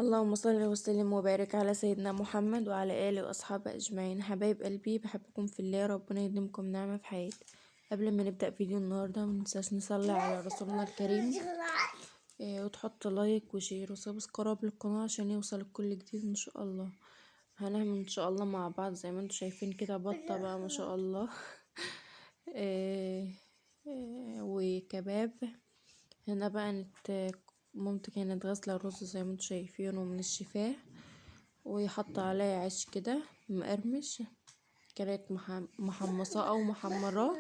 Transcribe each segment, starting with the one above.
اللهم صل وسلم وبارك على سيدنا محمد وعلى آله وأصحابه أجمعين. حبايب قلبي، بحبكم في الله، ربنا يديمكم نعمة في حياتي. قبل ما نبدأ فيديو النهاردة مننساش نصلي على رسولنا الكريم، وتحط لايك وشير وسبسكرايب للقناة عشان يوصل كل جديد إن شاء الله. هنعمل إن شاء الله مع بعض زي ما انتم شايفين كده بطة بقى ما شاء الله. وكباب. هنا بقى مامتي كانت غاسلة الرز زي ما انتم شايفينه من الشفاه، ويحط عليه عيش كده مقرمش، كانت محمصاه او محمراه.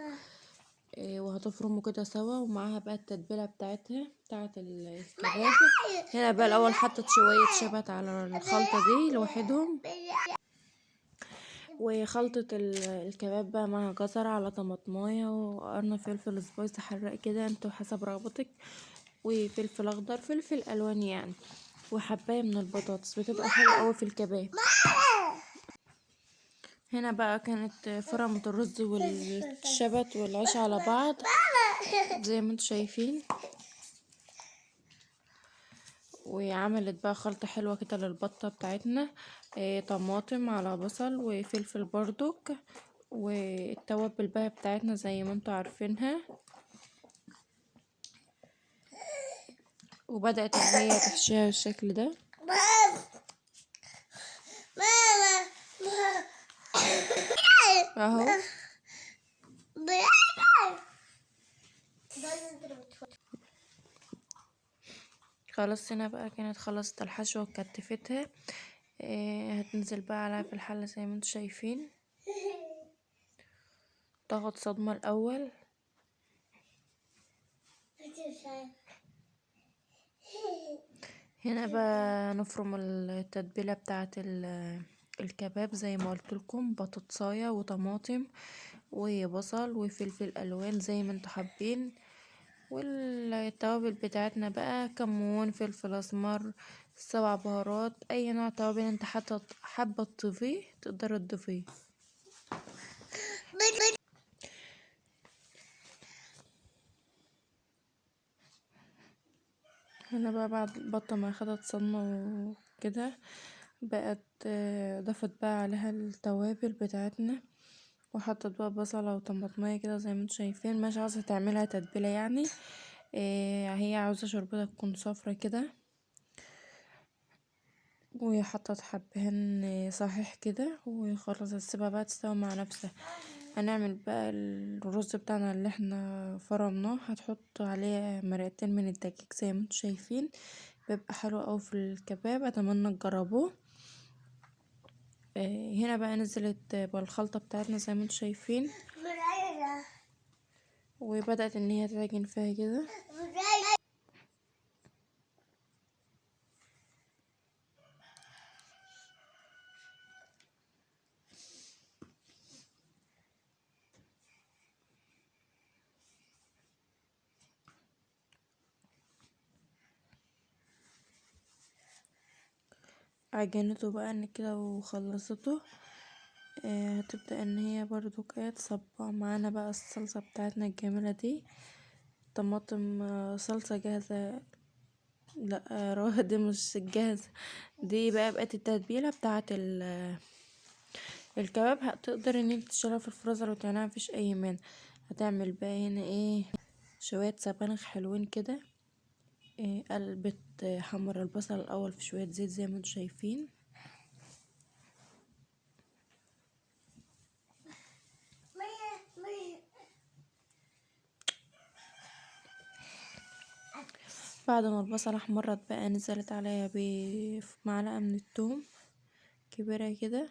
وهتفرمه كده سوا، ومعاها بقى التتبيله بتاعتها بتاعت الكباب. هنا بقى الاول حطت شويه شبت على الخلطه دي لوحدهم، وخلطة الكباب بقى مع جزر على طماطمايه وقرن فلفل سبايسي حراق كده انتوا حسب رغبتك، وفلفل اخضر، فلفل الوان يعني، وحبايه من البطاطس بتبقى حلوه قوي في الكباب. هنا بقى كانت فرمت الرز والشبت والعيش على بعض زي ما انتوا شايفين، وعملت بقى خلطة حلوة كده للبطة بتاعتنا. طماطم على بصل وفلفل بردك، والتوابل بقى بتاعتنا زي ما انتوا عارفينها. وبدأت ان هي تحشيها بالشكل ده اهو. خلاص هنا بقى كانت خلصت الحشوة وكتفتها. هتنزل بقى عليها في الحلة زي ما انتوا شايفين، تاخد صدمة الأول. هنا بقى نفرم التتبيلة بتاعة الكباب زي ما قلت لكم، بطاطساية وطماطم وبصل وفلفل الوان زي ما انتوا حابين. والتوابل بتاعتنا بقى كمون، فلفل اسمر، 7 بهارات، اي نوع توابل انت حابه تضيفيه تقدري تضيفيه. هنا بقى بعد البطة ما خدت صدمة وكده، بقت ضفت بقى عليها التوابل بتاعتنا، وحطت بقى بصلة وطماطمية كده زي ما انتوا شايفين. مش عاوزة تعملها تتبيلة يعني، هي عاوزة شوربتها تكون صفرة كده. وحطت حبهان صحيح كده، وخلاص هسيبها بقى تستوي مع نفسها. هنعمل بقى الرز بتاعنا اللي احنا فرمناه، هتحط عليه مرقتين من الدقيق زي ما انتوا شايفين، بيبقى حلو اوي في الكباب، اتمنى تجربوه. هنا بقى نزلت بالخلطة بتاعتنا زي ما انتوا شايفين، وبدأت ان هي تعجن فيها كده. عجنته بقى ان كده وخلصته. هتبدأ ان هي برضو كده تصبع معانا بقى الصلصة بتاعتنا الجميلة دي. طماطم صلصة جاهزة، لا روح دي مش جاهزة، دي بقى بقت التتبيلة بتاعت الكباب. هتقدر ان انت تشيلها في الفريزر وتعملها مفيش اي مانع. هتعمل بقى هنا ايه، شوية سبانخ حلوين كده. قلبت حمر البصل الاول في شوية زيت زي ما انتم شايفين. بعد ما البصل احمرت بقى نزلت عليها بمعلقة من الثوم كبيرة كده.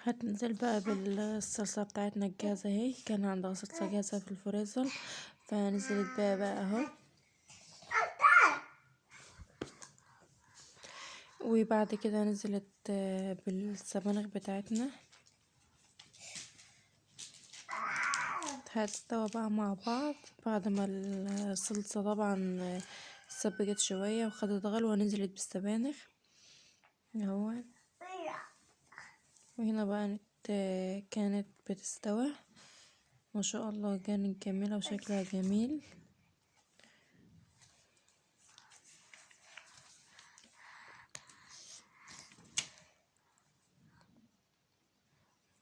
هتنزل بقى بالصلصة بتاعتنا الجاهزة اهي، كان عندها صلصة جاهزة في الفريزر، فنزلت بقى اهو. وبعد كده نزلت بالسبانخ بتاعتنا. هتستوى بقى مع بعض بعد ما الصلصة طبعا سبكت شوية وخدت غلوة ونزلت بالسبانخ اهو. وهنا بقى كانت بتستوى ما شاء الله، كانت جميلة وشكلها جميل.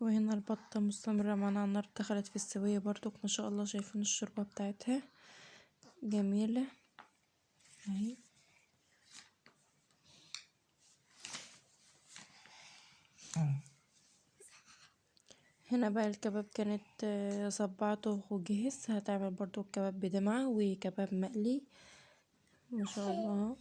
وهنا البطة مستمرة معانا على النار، دخلت في السوية برضو ما شاء الله. شايفين الشوربة بتاعتها جميلة اهي. هنا بقى الكباب كانت صبعته وجهز. هتعمل برضو كباب بدمعة وكباب مقلي ما شاء الله.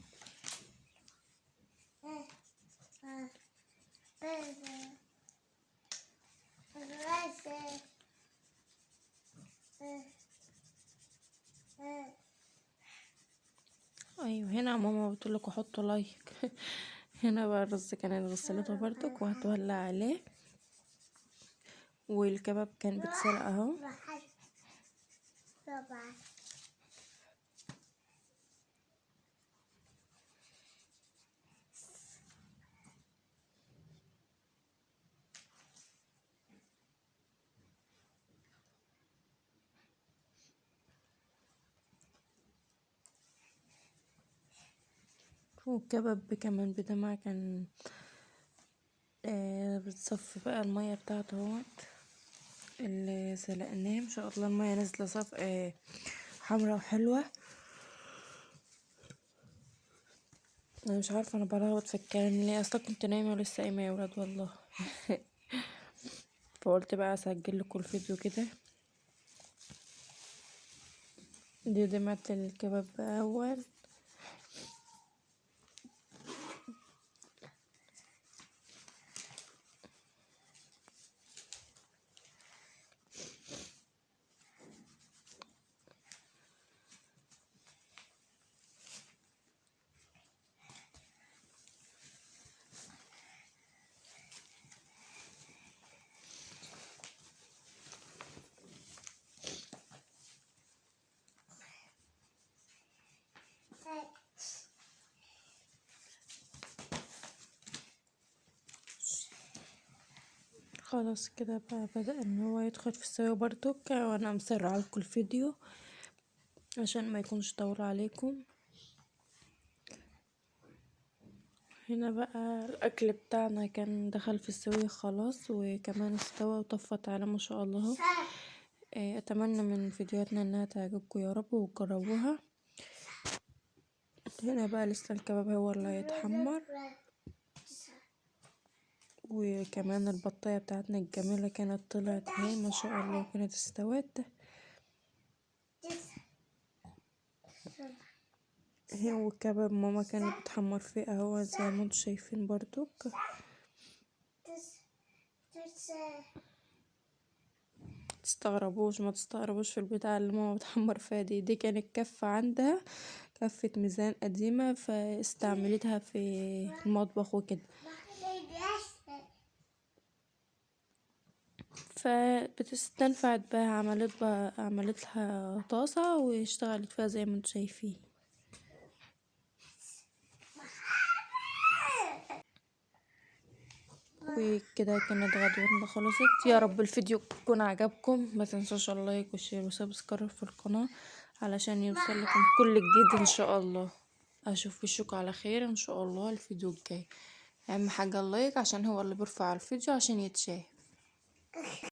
ايوه هنا ماما بتقولك حطوا لايك. هنا بقى الرز كانت غسلته برضك وهتولع عليه، والكباب كان بيتسلق اهو. والكباب كمان بدمعة كان بتصفي بقى المية بتاعته اهوت اللي سلقناه ما شاء الله. المية نازلة صف حمرا وحلوة. انا مش عارفة انا بلخبط في الكلام ليه، اصلا كنت نايمة ولسه قايمة يا ولاد والله. فقلت بقى اسجل لكم الفيديو كده. دي دمعة الكباب بقى اول. خلاص كده بقى بدأ ان هو يدخل في السوا برضك، وانا مسرعة لكم الفيديو عشان ما يكونش طول عليكم. هنا بقى الاكل بتاعنا كان دخل في السوية خلاص وكمان استوى وطفت على ما شاء الله. اتمنى من فيديوهاتنا انها تعجبكم يا رب وتجربوها. هنا بقى لسه الكباب هو اللي هيتحمر، وكمان البطاية بتاعتنا الجميلة كانت طلعت اهي ما شاء الله كانت استوت. هي والكباب ماما كانت بتحمر فيه اهو زي ما انتم شايفين برضك. تستغربوش ما تستغربوش في البتاع اللي ماما بتحمر فيها دي كانت كفة عندها، كفة ميزان قديمة فاستعملتها في المطبخ وكده، فبتستنفعت بقى عملت لها طاسة واشتغلت فيها زي ما انتم شايفين. وكده كانت غدوتنا خلصت. يا رب الفيديو يكون عجبكم، ما تنسوش اللايك والشير وسبسكرايب في القناة علشان يوصل لكم كل جديد ان شاء الله. اشوف وشكم على خير ان شاء الله الفيديو الجاي. اهم حاجة اللايك عشان هو اللي بيرفع الفيديو عشان يتشاهر.